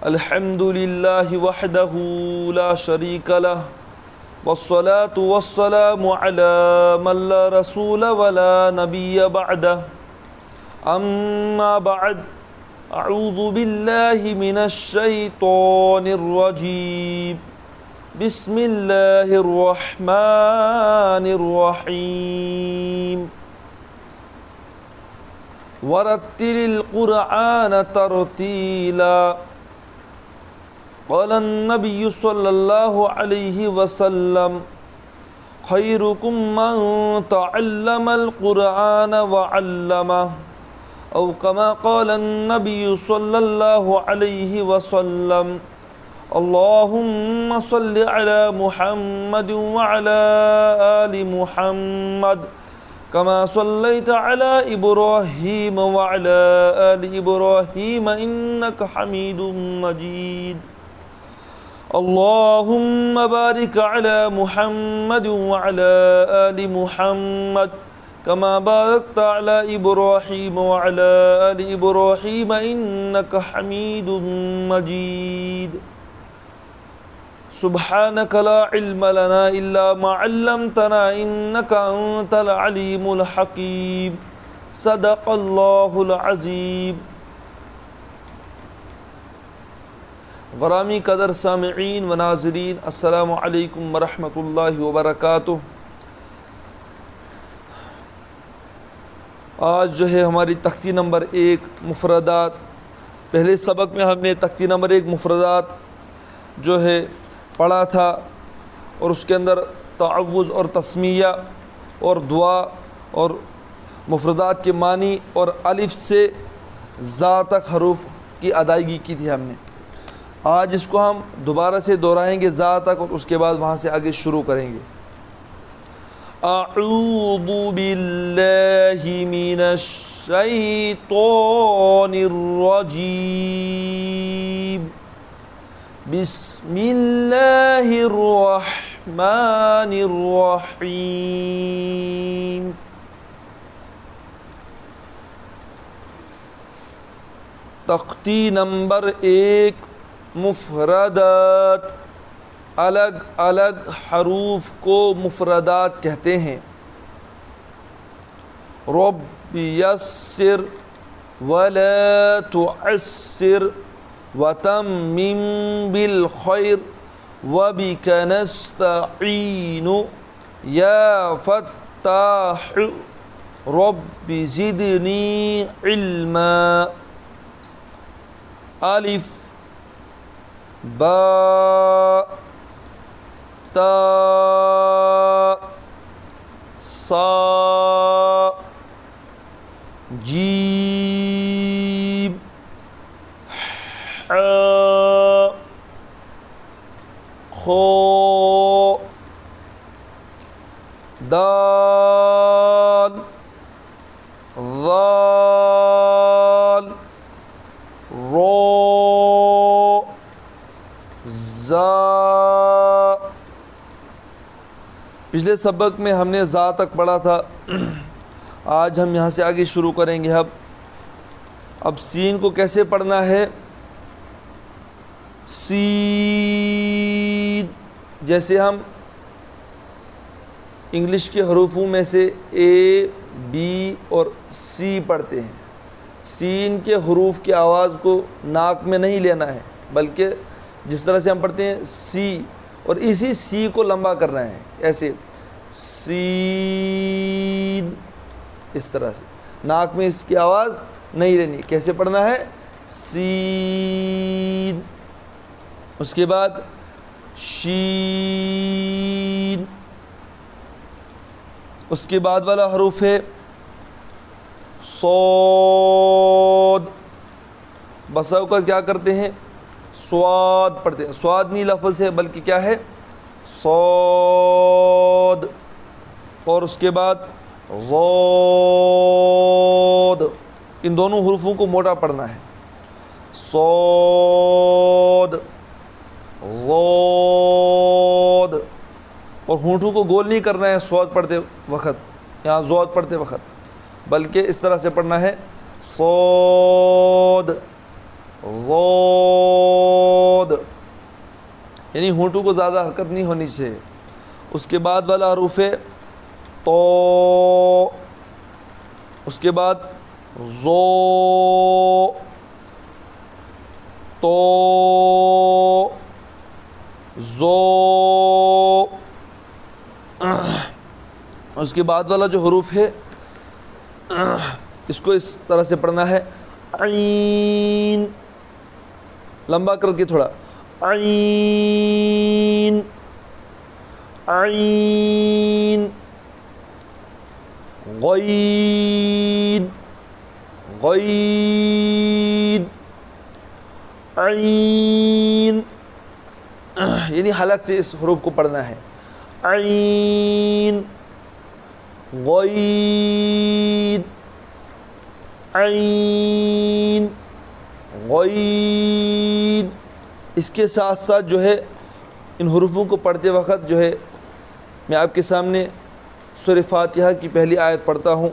الحمد لله وحده لا شريك له والصلاة والسلام على من لا رسول ولا نبي بعده أما بعد أعوذ بالله من الشيطان الرجيم بسم الله الرحمن الرحيم ورتل القرآن ترتيلا قال النبي صلى الله عليه وسلم خيركم من تعلم القرآن وعلمه أو كما قال النبي صلى الله عليه وسلم اللهم صل على محمد وعلى آل محمد كما صليت على إبراهيم وعلى آل إبراهيم إنك حميد مجيد اللهم بارك على محمد وعلى آل محمد كما باركت على إبراهيم وعلى آل إبراهيم إنك حميد مجيد سبحانك لا علم لنا إلا ما علمتنا إنك أنت العليم الحكيم صدق الله العظيم. غرامی قدر سامعین و ناظرین، السلام علیکم ورحمۃ اللہ وبرکاتہ. آج جو ہے ہماری تختی نمبر 1 مفردات. پہلے سبق میں ہم نے تختی نمبر 1 مفردات جو ہے پڑھا تھا، اور اس کے اندر تعوذ اور تسمیہ اور دعا اور مفردات کے معنی اور الف سے ذا تک حروف کی ادائیگی کی تھی ہم نے. آج اس کو ہم دوبارہ سے دہرائیں گے ذا تک، اور اس کے بعد وہاں سے آگے شروع کریں گے. اعوذ باللہ من الشیطان الرجیم بسم اللہ الرحمن الرحیم. تختی نمبر 1 مفردات. الگ الگ حروف کو مفردات کہتے ہیں. رب یسر ولا تعسر وتمم بالخیر وبک نستعین یا فتاح رب زدنی علما. الف با تا سا جیم ح خو دال ذال رو زا. پچھلے سبق میں ہم نے ذا تک پڑھا تھا. آج ہم یہاں سے آگے شروع کریں گے. اب سین کو کیسے پڑھنا ہے؟ سین جیسے ہم انگلش کے حروفوں میں سے اے بی اور سی پڑھتے ہیں. سین کے حروف کی آواز کو ناک میں نہیں لینا ہے، بلکہ جس طرح سے ہم پڑھتے ہیں سی، اور اسی سی کو لمبا کرنا ہے، ایسے سین، اس طرح سے ناک میں اس کی آواز نہیں لینی. کیسے پڑھنا ہے؟ سین. اس کے بعد شین. اس کے بعد والا حروف ہے صاد. بسا اوقات کیا کرتے ہیں؟ سواد پڑھتے ہیں. سواد نہیں لفظ ہے، بلکہ کیا ہے؟ صاد. اور اس کے بعد ضاد. ان دونوں حروفوں کو موٹا پڑھنا ہے. صاد ضاد اور ہونٹوں کو گول نہیں کرنا ہے صاد پڑھتے وقت، یہاں ضاد پڑھتے وقت، بلکہ اس طرح سے پڑھنا ہے صاد ضاد، یعنی ہونٹوں کو زیادہ حرکت نہیں ہونی چاہیے۔ اس کے بعد والا حروف ہے تو، اس کے بعد زو، تو زو، اس کے بعد والا جو حروف ہے اس کو اس طرح سے پڑھنا ہے عین، لمبا کر کے تھوڑا، عین عین، غین غین، عین، یعنی حلق سے اس حروف کو پڑھنا ہے، عین غین عین غین۔ اس کے ساتھ ساتھ جو ہے ان حروفوں کو پڑھتے وقت جو ہے میں آپ کے سامنے سورہ فاتحہ کی پہلی آیت پڑھتا ہوں،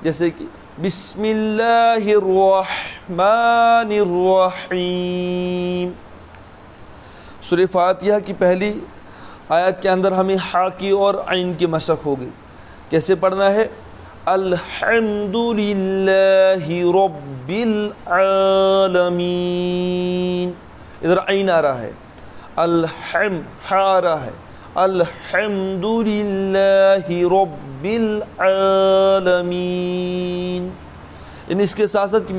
جیسے کہ بسم اللہ الرحمن الرحیم۔ سورہ فاتحہ کی پہلی آیت کے اندر ہمیں ہا کی اور عین کی مشق ہوگی۔ کیسے پڑھنا ہے؟ الحمد للہ رب العالمین، ادھر عین آ رہا ہے، ہا آ رہا ہے، الحمد للہ رب العالمین۔ یعنی اس کے ساتھ ساتھ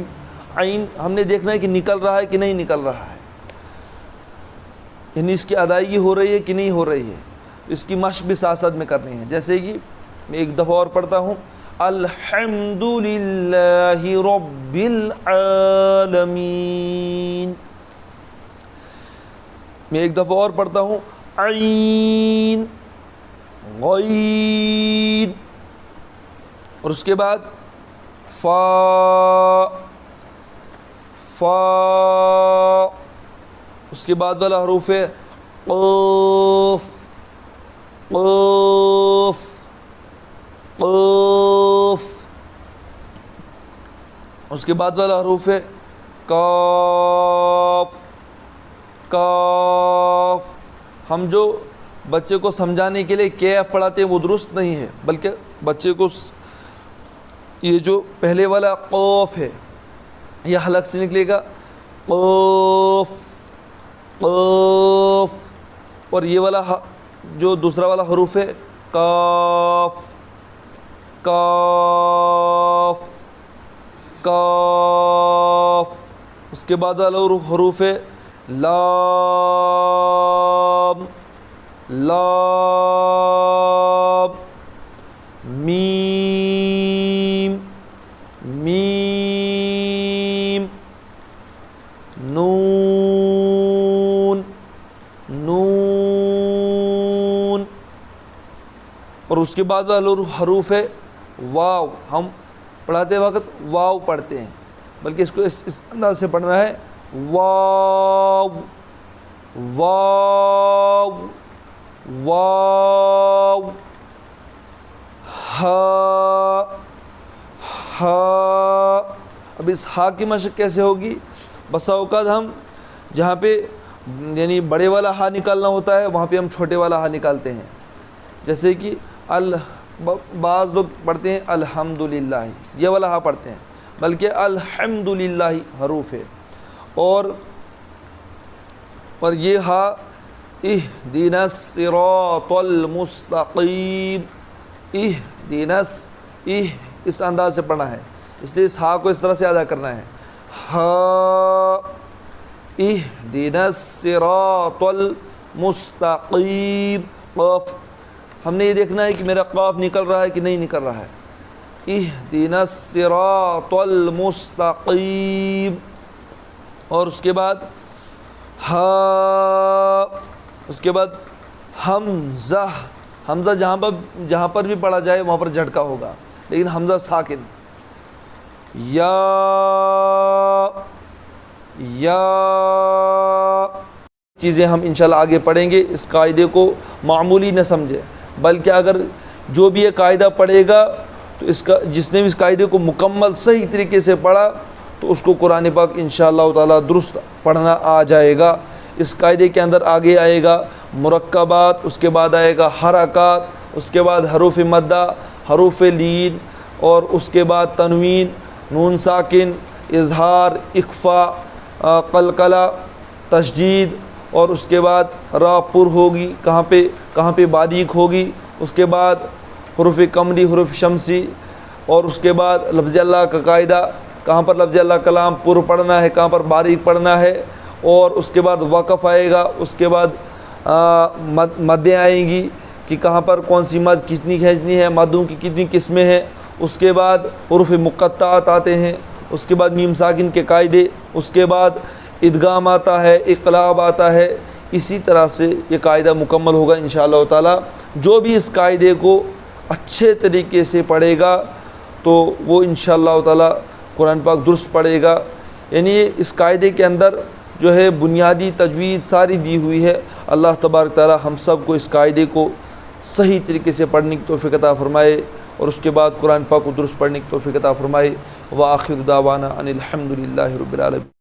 عین ہم نے دیکھنا ہے کہ نکل رہا ہے کہ نہیں نکل رہا ہے، یعنی اس کی ادائیگی ہو رہی ہے کہ نہیں ہو رہی ہے، اس کی مشق بھی ساتھ ساتھ میں کرنی ہے۔ جیسے کہ میں ایک دفعہ اور پڑھتا ہوں، الحمد للہ رب العالمین۔ میں ایک دفعہ اور پڑھتا ہوں، عین غین، اور اس کے بعد فا، فا، اس کے بعد والا حروف ہے قاف، قاف، قاف، اس کے بعد والا حروف ہے کاف، کاف۔ ہم جو بچے کو سمجھانے کے لیے کیف پڑھاتے ہیں وہ درست نہیں ہے، بلکہ بچے کو یہ جو پہلے والا قاف ہے یہ حلق سے نکلے گا، قاف قاف، اور یہ والا جو دوسرا والا حروف ہے کاف، کاف، کاف۔ اس کے بعد والا حروف ہے لام، لام، میم، میم، نون، نون، اور اس کے بعد والا حروف ہے واو۔ ہم پڑھاتے وقت واو پڑھتے ہیں، بلکہ اس کو اس انداز سے پڑھنا ہے، واو، واو، واو، ہا، ہا۔ اب اس ہا کی مشق کیسے ہوگی؟ بسا اوقات ہم جہاں پہ یعنی بڑے والا ہا نکالنا ہوتا ہے وہاں پہ ہم چھوٹے والا ہا نکالتے ہیں، جیسے کہ بعض لوگ پڑھتے ہیں الحمدللہ، یہ والا ہا پڑھتے ہیں، بلکہ الحمدللہ حروف ہے، اور یہ ہا اہدنا الصراط المستقیم، اہدنا، اس انداز سے پڑھنا ہے، اس لیے اس ہا کو اس طرح سے ادا کرنا ہے، ہا اہدنا الصراط المستقیم، قاف۔ ہم نے یہ دیکھنا ہے کہ میرا قاف نکل رہا ہے کہ نہیں نکل رہا ہے، اہدنا الصراط المستقیم، اور اس کے بعد ہا، اس کے بعد حمزہ، حمزہ جہاں پر بھی پڑھا جائے وہاں پر جھٹکا ہوگا، لیکن حمزہ ساکن، یا، یا، چیزیں ہم انشاءاللہ آگے پڑھیں گے، اس قاعدے کو معمولی نہ سمجھیں، بلکہ اگر جو بھی یہ قاعدہ پڑھے گا تو جس نے بھی اس قاعدے کو مکمل صحیح طریقے سے پڑھا تو اس کو قرآن پاک انشاءاللہ تعالی درست پڑھنا آ جائے گا۔ اس قاعدے کے اندر آگے آئے گا مرکبات، اس کے بعد آئے گا حرکات، اس کے بعد حروف مدہ، حروف لین، اور اس کے بعد تنوین، نون ساکن، اظہار، اخفاء، قلقلہ، تشدید، اور اس کے بعد را پر ہوگی، کہاں پہ باریک ہوگی، اس کے بعد حروف قمری، حروف شمسی، اور اس کے بعد لفظ اللہ کا قاعدہ، کہاں پر لفظ اللہ کلام پر پڑھنا ہے، کہاں پر باریک پڑھنا ہے، اور اس کے بعد وقف آئے گا، اس کے بعد مدیں آئیں گی کہ کہاں پر کون سی مد کتنی کھینچنی ہے، مدوں کی کتنی قسمیں ہیں، اس کے بعد حروف مقطعات آتے ہیں، اس کے بعد میم ساکن کے قاعدے، اس کے بعد ادغام آتا ہے، اقلاب آتا ہے۔ اسی طرح سے یہ قاعدہ مکمل ہوگا انشاءاللہ تعالی۔ جو بھی اس قاعدے کو اچھے طریقے سے پڑھے گا تو وہ انشاءاللہ تعالی قرآن پاک درست پڑھے گا۔ یعنی اس قاعدے کے اندر جو ہے بنیادی تجوید ساری دی ہوئی ہے۔ اللہ تبارک تعالی ہم سب کو اس قاعدے کو صحیح طریقے سے پڑھنے کی توفیق عطا فرمائے، اور اس کے بعد قرآن پاک کو درست پڑھنے کی توفیق عطا فرمائے۔ وآخر دعوانا ان الحمد للہ رب العالمین۔